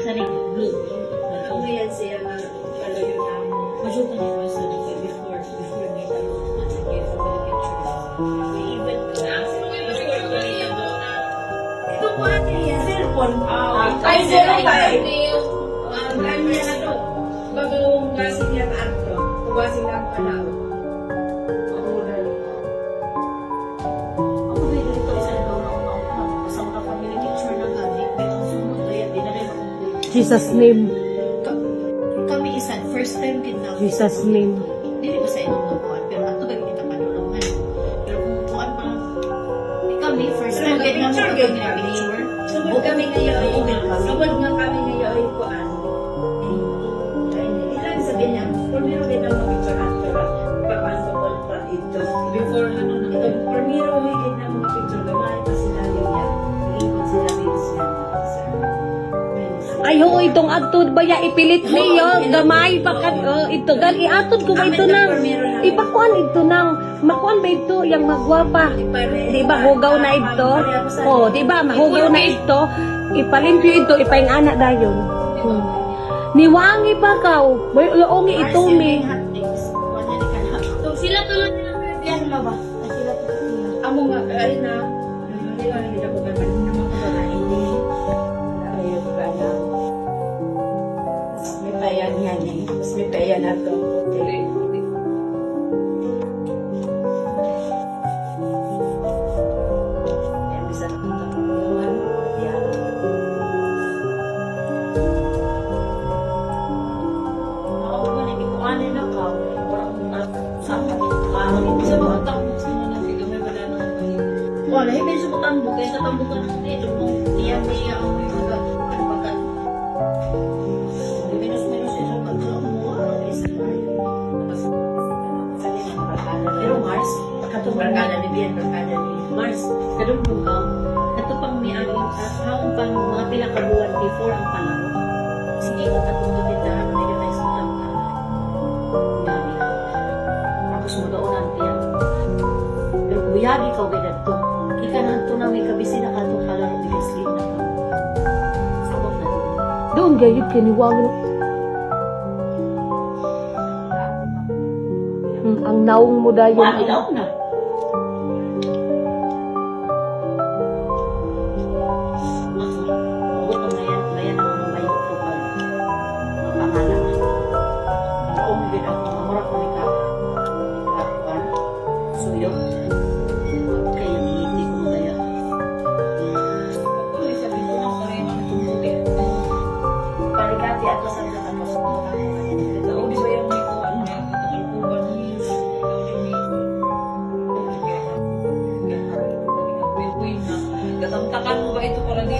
Sa blue. Ang yan siya na kalayo namin. Masyuta niya ko sa before may tanong na sige for the pictures. Even before ko niya mo. Ito po ate yan. Cellphone. Ay, zero five. Ano yan ito? Bagong gasing yan ato. Kuwasin lang pala. Ako may dito isa na daw sa mga family picture na gani. Pero sunod kaya di na rin ako. Jesus name. Kami isa, first time kidnap. Jesus name. Dili ba sa inyong nakuhan? Pero ato ba kita panulungan? Pero kung kuhan pa lang. Kami, first time kidnap sa mga picture. Subod kami ngayon. Subod nga kami ngayon ko ilang sabihin niya, Formiro din ang mag-picturean pero paano ko pa ito. Before ano na Ito, Formiro higit na mga picture gamay pa sila niya. Iikot sila Vince yan. Ay, ho, itong atod ba ya ipilit niyo? Gamay pa ka. Ito, gali atod ko ba ito nang? Ipakuan ito nang. Makuan ba ito? Yang magwapa. Di ba, hugaw na ito? Oh, di ba, mahugaw na ito. Ipalimpyo ito, ipaing anak dayon. Niwangi pa kaw. Loongi ito, mi. Sila tulad nila yan mo ba? Sila tulad nila. Amo nga, ay na. Hindi ko nang ko ba naman ko na ini. Ayaw ko na. May payan yan eh. Mas may payan na to. Yan, bisa na ito. Yan. Ako ba na ikuanin na ka? Sa mga tambok sila na sige may wala na ako. Wala, hindi sa mga tambok. Kaya sa tambok ka na dito. Niya ako yung mga pagkat. Minus yung mga pagkat mo. Pero Mars, katong barkada ni Bian, barkada ni Mars, kadong bukaw, kato pang ni Agin, haong pang mga pilang kabuan before ang panahon. Sige, katong tutindahan, hindi na isang dami. Tapos magaunan tiyan. Pero kuyagi ka uwi na ito. Ika na ito na may kabisi na ka ito kalaro bigas sleep na ka. Sabot na ito. Doon gayud kiniwangi. Ang naong mo dayon. Ilaw na. Huwag ang ngayon ang mga bayo ko pa. Mapangalan. Ang din ako. Mamura ko ni ka. Ikakuan. Suyok. Kaya hindi ko kaya. Ako sabi ko na ko rin mga tumubi. Paligati ato sa nila ka mas. Ito, di ba yung may kuwan na? Ang kuwan niya. Gatamtakan mo ba ito para di